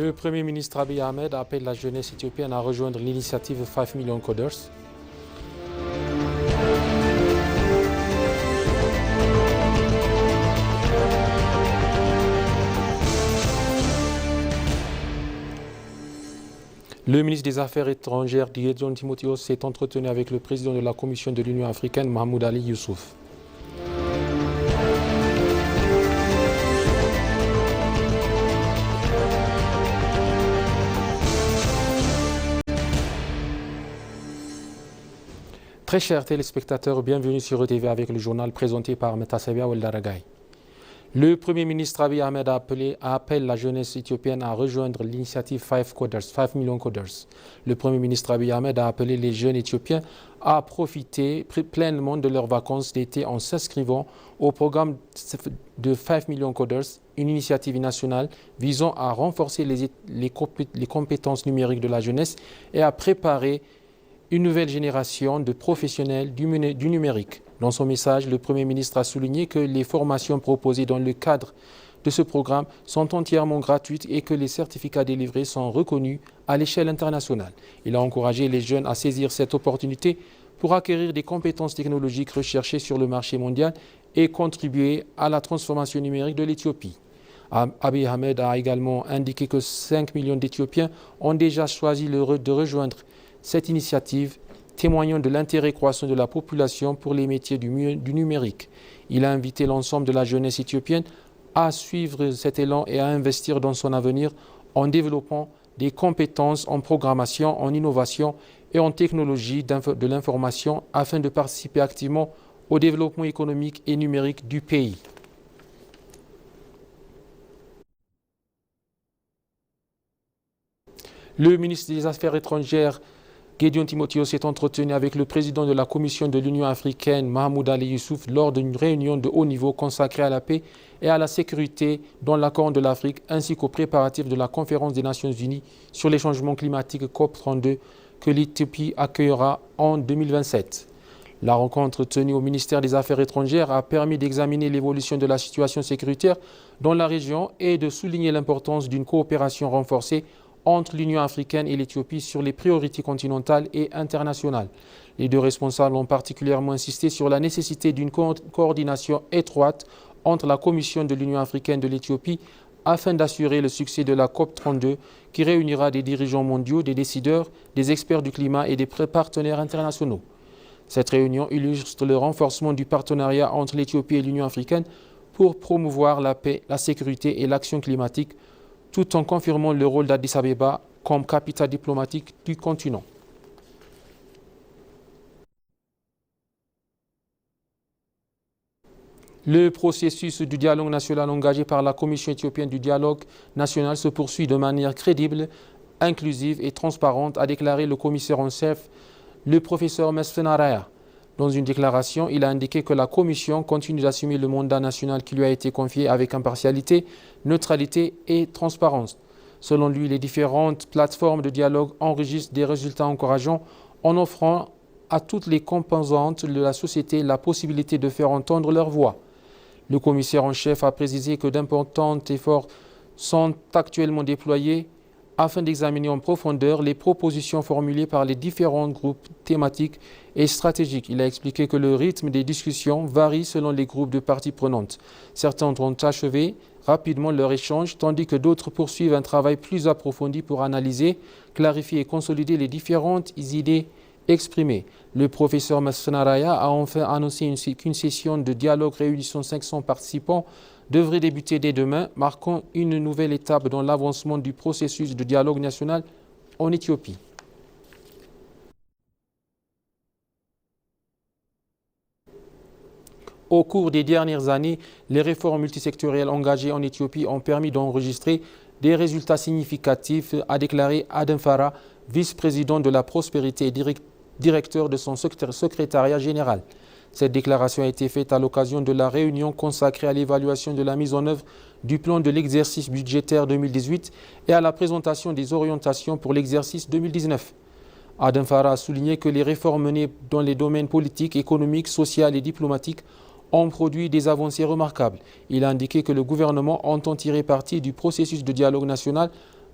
Le Premier ministre Abiy Ahmed appelle la jeunesse éthiopienne à rejoindre l'initiative 5 Million Coders. Le ministre des Affaires étrangères, Gideon Timotheos, s'est entretenu avec le président de la Commission de l'Union africaine, Mahmoud Ali Youssouf. Très chers téléspectateurs, bienvenue sur ETV avec le journal présenté par Metasabia Weldaragay. Le Premier ministre Abiy Ahmed appelle la jeunesse éthiopienne à rejoindre l'initiative 5 Million Coders. Le Premier ministre Abiy Ahmed a appelé les jeunes éthiopiens à profiter pleinement de leurs vacances d'été en s'inscrivant au programme de 5 Million Coders, une initiative nationale visant à renforcer les compétences numériques de la jeunesse et à préparer une nouvelle génération de professionnels du numérique. Dans son message, le Premier ministre a souligné que les formations proposées dans le cadre de ce programme sont entièrement gratuites et que les certificats délivrés sont reconnus à l'échelle internationale. Il a encouragé les jeunes à saisir cette opportunité pour acquérir des compétences technologiques recherchées sur le marché mondial et contribuer à la transformation numérique de l'Éthiopie. Abiy Ahmed a également indiqué que 5 millions d'Éthiopiens ont déjà choisi de rejoindre cette initiative, témoignant de l'intérêt croissant de la population pour les métiers du numérique. Il a invité l'ensemble de la jeunesse éthiopienne à suivre cet élan et à investir dans son avenir en développant des compétences en programmation, en innovation et en technologie de l'information afin de participer activement au développement économique et numérique du pays. Le ministre des Affaires étrangères Gideon Timotheos s'est entretenu avec le président de la Commission de l'Union africaine, Mahmoud Ali Youssouf, lors d'une réunion de haut niveau consacrée à la paix et à la sécurité dans la Corne de l'Afrique, ainsi qu'aux préparatifs de la conférence des Nations Unies sur les changements climatiques COP32 que l'Éthiopie accueillera en 2027. La rencontre tenue au ministère des Affaires étrangères a permis d'examiner l'évolution de la situation sécuritaire dans la région et de souligner l'importance d'une coopération renforcée entre l'Union africaine et l'Éthiopie sur les priorités continentales et internationales. Les deux responsables ont particulièrement insisté sur la nécessité d'une coordination étroite entre la Commission de l'Union africaine de l'Éthiopie afin d'assurer le succès de la COP32 qui réunira des dirigeants mondiaux, des décideurs, des experts du climat et des partenaires internationaux. Cette réunion illustre le renforcement du partenariat entre l'Éthiopie et l'Union africaine pour promouvoir la paix, la sécurité et l'action climatique, tout en confirmant le rôle d'Addis Abeba comme capitale diplomatique du continent. Le processus du dialogue national engagé par la Commission éthiopienne du dialogue national se poursuit de manière crédible, inclusive et transparente, a déclaré le commissaire en chef, le professeur Mesfen Araya. Dans une déclaration, il a indiqué que la Commission continue d'assumer le mandat national qui lui a été confié avec impartialité, neutralité et transparence. Selon lui, les différentes plateformes de dialogue enregistrent des résultats encourageants en offrant à toutes les composantes de la société la possibilité de faire entendre leur voix. Le commissaire en chef a précisé que d'importants efforts sont actuellement déployés afin d'examiner en profondeur les propositions formulées par les différents groupes thématiques et stratégiques. Il a expliqué que le rythme des discussions varie selon les groupes de parties prenantes. Certains ont achevé rapidement leur échange, tandis que d'autres poursuivent un travail plus approfondi pour analyser, clarifier et consolider les différentes idées exprimées. Le professeur Massenaraya a enfin annoncé qu'une session de dialogue réunissant 500 participants devrait débuter dès demain, marquant une nouvelle étape dans l'avancement du processus de dialogue national en Éthiopie. Au cours des dernières années, les réformes multisectorielles engagées en Éthiopie ont permis d'enregistrer des résultats significatifs, a déclaré Adem Farah, vice-président de la prospérité et directeur de son secrétariat général. Cette déclaration a été faite à l'occasion de la réunion consacrée à l'évaluation de la mise en œuvre du plan de l'exercice budgétaire 2018 et à la présentation des orientations pour l'exercice 2019. Adem Farah a souligné que les réformes menées dans les domaines politiques, économiques, sociaux et diplomatiques ont produit des avancées remarquables. Il a indiqué que le gouvernement entend tirer parti du processus de dialogue national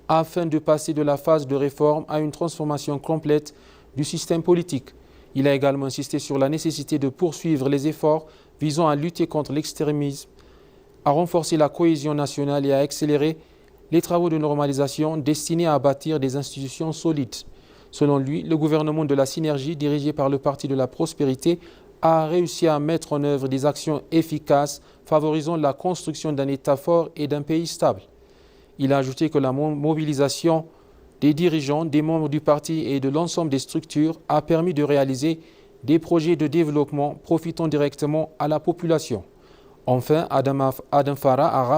afin de passer de la phase de réforme à une transformation complète du système politique. Il a également insisté sur la nécessité de poursuivre les efforts visant à lutter contre l'extrémisme, à renforcer la cohésion nationale et à accélérer les travaux de normalisation destinés à bâtir des institutions solides. Selon lui, le gouvernement de la synergie dirigé par le Parti de la prospérité a réussi à mettre en œuvre des actions efficaces favorisant la construction d'un État fort et d'un pays stable. Il a ajouté que la mobilisation des dirigeants, des membres du parti et de l'ensemble des structures a permis de réaliser des projets de développement profitant directement à la population. Enfin, Adam Farah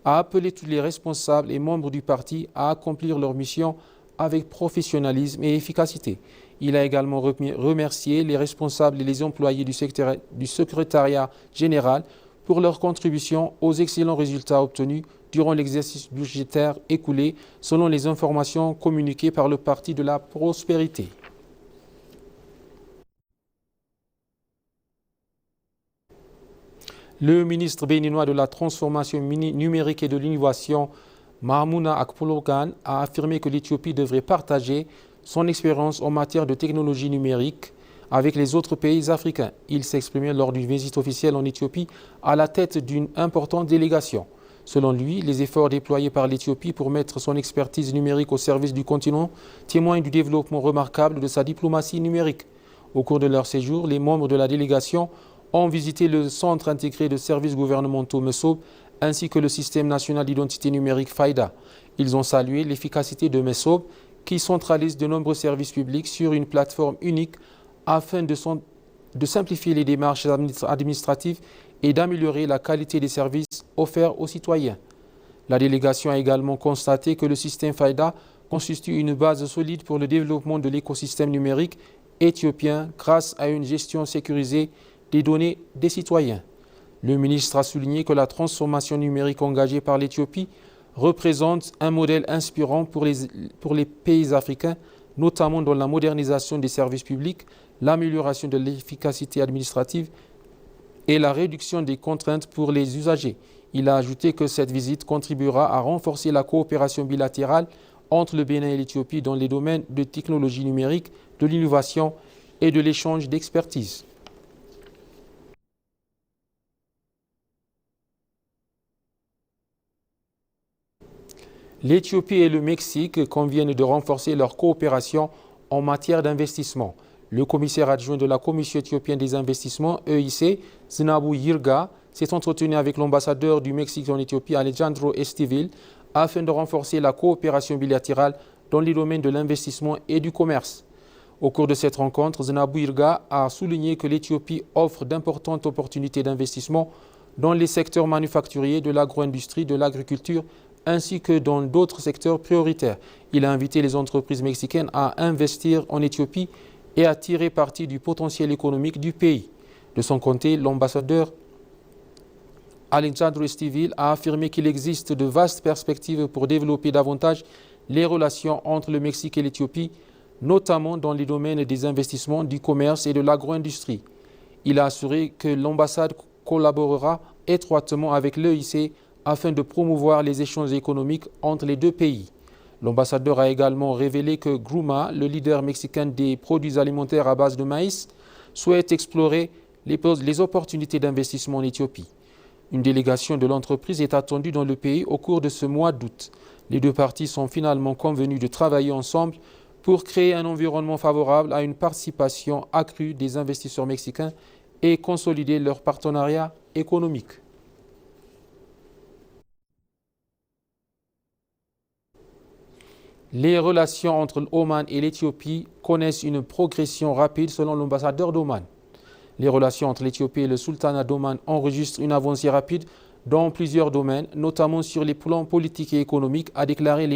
a appelé tous les responsables et membres du parti à accomplir leur mission avec professionnalisme et efficacité. Il a également remercié les responsables et les employés du secrétariat général pour leur contribution aux excellents résultats obtenus durant l'exercice budgétaire écoulé, selon les informations communiquées par le Parti de la prospérité. Le ministre béninois de la transformation numérique et de l'innovation, Mahamouna Akpologan, a affirmé que l'Éthiopie devrait partager son expérience en matière de technologie numérique avec les autres pays africains. Il s'est exprimé lors d'une visite officielle en Éthiopie à la tête d'une importante délégation. Selon lui, les efforts déployés par l'Éthiopie pour mettre son expertise numérique au service du continent témoignent du développement remarquable de sa diplomatie numérique. Au cours de leur séjour, les membres de la délégation ont visité le Centre intégré de services gouvernementaux MESOB ainsi que le système national d'identité numérique FAIDA. Ils ont salué l'efficacité de MESOB qui centralise de nombreux services publics sur une plateforme unique afin de simplifier les démarches administratives et d'améliorer la qualité des services offerts aux citoyens. La délégation a également constaté que le système FAIDA constitue une base solide pour le développement de l'écosystème numérique éthiopien grâce à une gestion sécurisée des données des citoyens. Le ministre a souligné que la transformation numérique engagée par l'Éthiopie représente un modèle inspirant pour les pays africains, notamment dans la modernisation des services publics, l'amélioration de l'efficacité administrative et la réduction des contraintes pour les usagers. Il a ajouté que cette visite contribuera à renforcer la coopération bilatérale entre le Bénin et l'Éthiopie dans les domaines de technologie numérique, de l'innovation et de l'échange d'expertise. L'Éthiopie et le Mexique conviennent de renforcer leur coopération en matière d'investissement. Le commissaire adjoint de la Commission éthiopienne des investissements, EIC, Zinabu Yirga, s'est entretenu avec l'ambassadeur du Mexique en Éthiopie, Alejandro Estivil, afin de renforcer la coopération bilatérale dans les domaines de l'investissement et du commerce. Au cours de cette rencontre, Zinabu Yirga a souligné que l'Éthiopie offre d'importantes opportunités d'investissement dans les secteurs manufacturiers, de l'agro-industrie, de l'agriculture, ainsi que dans d'autres secteurs prioritaires. Il a invité les entreprises mexicaines à investir en Éthiopie et à tirer parti du potentiel économique du pays. De son côté, l'ambassadeur Alejandro Estivil a affirmé qu'il existe de vastes perspectives pour développer davantage les relations entre le Mexique et l'Éthiopie, notamment dans les domaines des investissements, du commerce et de l'agro-industrie. Il a assuré que l'ambassade collaborera étroitement avec l'EIC afin de promouvoir les échanges économiques entre les deux pays. L'ambassadeur a également révélé que Gruma, le leader mexicain des produits alimentaires à base de maïs, souhaite explorer les opportunités d'investissement en Éthiopie. Une délégation de l'entreprise est attendue dans le pays au cours de ce mois d'août. Les deux parties sont finalement convenues de travailler ensemble pour créer un environnement favorable à une participation accrue des investisseurs mexicains et consolider leur partenariat économique. Les relations entre l'Oman et l'Éthiopie connaissent une progression rapide selon l'ambassadeur d'Oman. Les relations entre l'Éthiopie et le sultanat d'Oman enregistrent une avancée rapide dans plusieurs domaines, notamment sur les plans politiques et économiques, a déclaré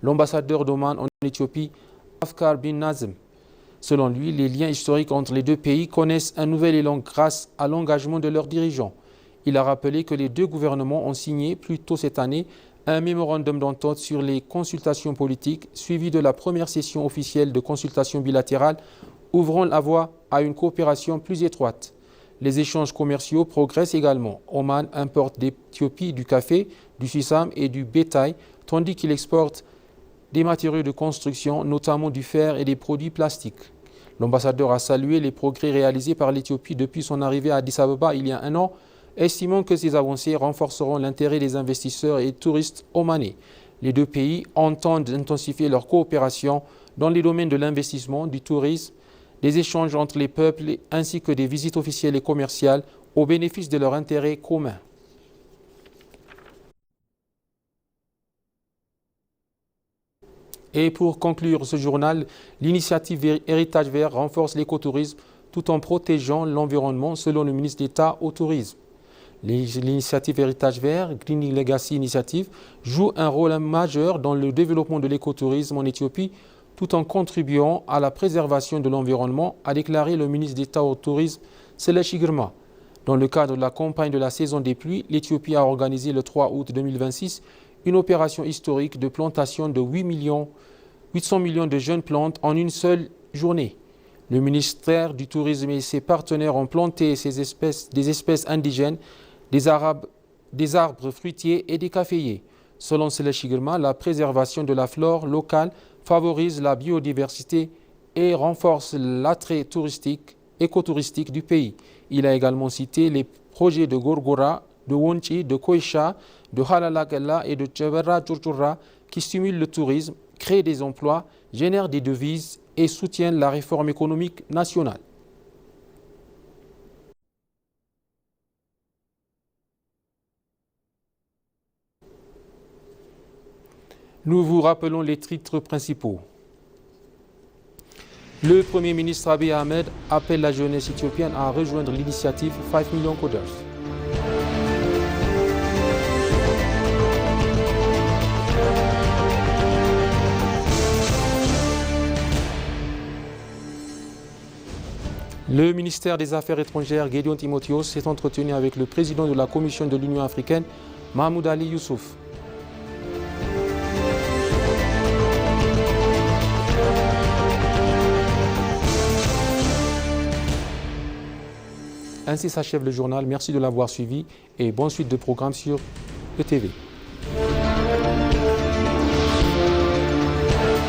l'ambassadeur d'Oman en Éthiopie, Afkar bin Nazm. Selon lui, les liens historiques entre les deux pays connaissent un nouvel élan grâce à l'engagement de leurs dirigeants. Il a rappelé que les deux gouvernements ont signé plus tôt cette année un mémorandum d'entente sur les consultations politiques suivi de la première session officielle de consultation bilatérale ouvrant la voie à une coopération plus étroite. Les échanges commerciaux progressent également. Oman importe d'Éthiopie du café, du sésame et du bétail, tandis qu'il exporte des matériaux de construction, notamment du fer et des produits plastiques. L'ambassadeur a salué les progrès réalisés par l'Éthiopie depuis son arrivée à Addis Abeba il y a un an, estimant que ces avancées renforceront l'intérêt des investisseurs et touristes omanais. Les deux pays entendent intensifier leur coopération dans les domaines de l'investissement, du tourisme, des échanges entre les peuples ainsi que des visites officielles et commerciales au bénéfice de leurs intérêts communs. Et pour conclure ce journal, l'initiative Héritage Vert renforce l'écotourisme tout en protégeant l'environnement selon le ministre d'État au tourisme. L'initiative Héritage Vert, Green Legacy Initiative, joue un rôle majeur dans le développement de l'écotourisme en Éthiopie tout en contribuant à la préservation de l'environnement, a déclaré le ministre d'État au tourisme, Selech Girma. Dans le cadre de la campagne de la saison des pluies, l'Éthiopie a organisé le 3 août 2026 une opération historique de plantation de 800 millions de jeunes plantes en une seule journée. Le ministère du Tourisme et ses partenaires ont planté des espèces indigènes, des arbres fruitiers et des caféiers. Selon Selech Girma, la préservation de la flore locale favorise la biodiversité et renforce l'attrait écotouristique du pays. Il a également cité les projets de Gorgora, de Wonchi, de Koisha, de Halalagala et de Tcheverra Djurjurra qui stimulent le tourisme, créent des emplois, génèrent des devises et soutiennent la réforme économique nationale. Nous vous rappelons les titres principaux. Le Premier ministre Abiy Ahmed appelle la jeunesse éthiopienne à rejoindre l'initiative 5 Million Coders. Le ministère des Affaires étrangères, Gédéon Timotheos, s'est entretenu avec le président de la Commission de l'Union africaine, Mahmoud Ali Youssouf. Ainsi s'achève le journal. Merci de l'avoir suivi et bonne suite de programmes sur ETV.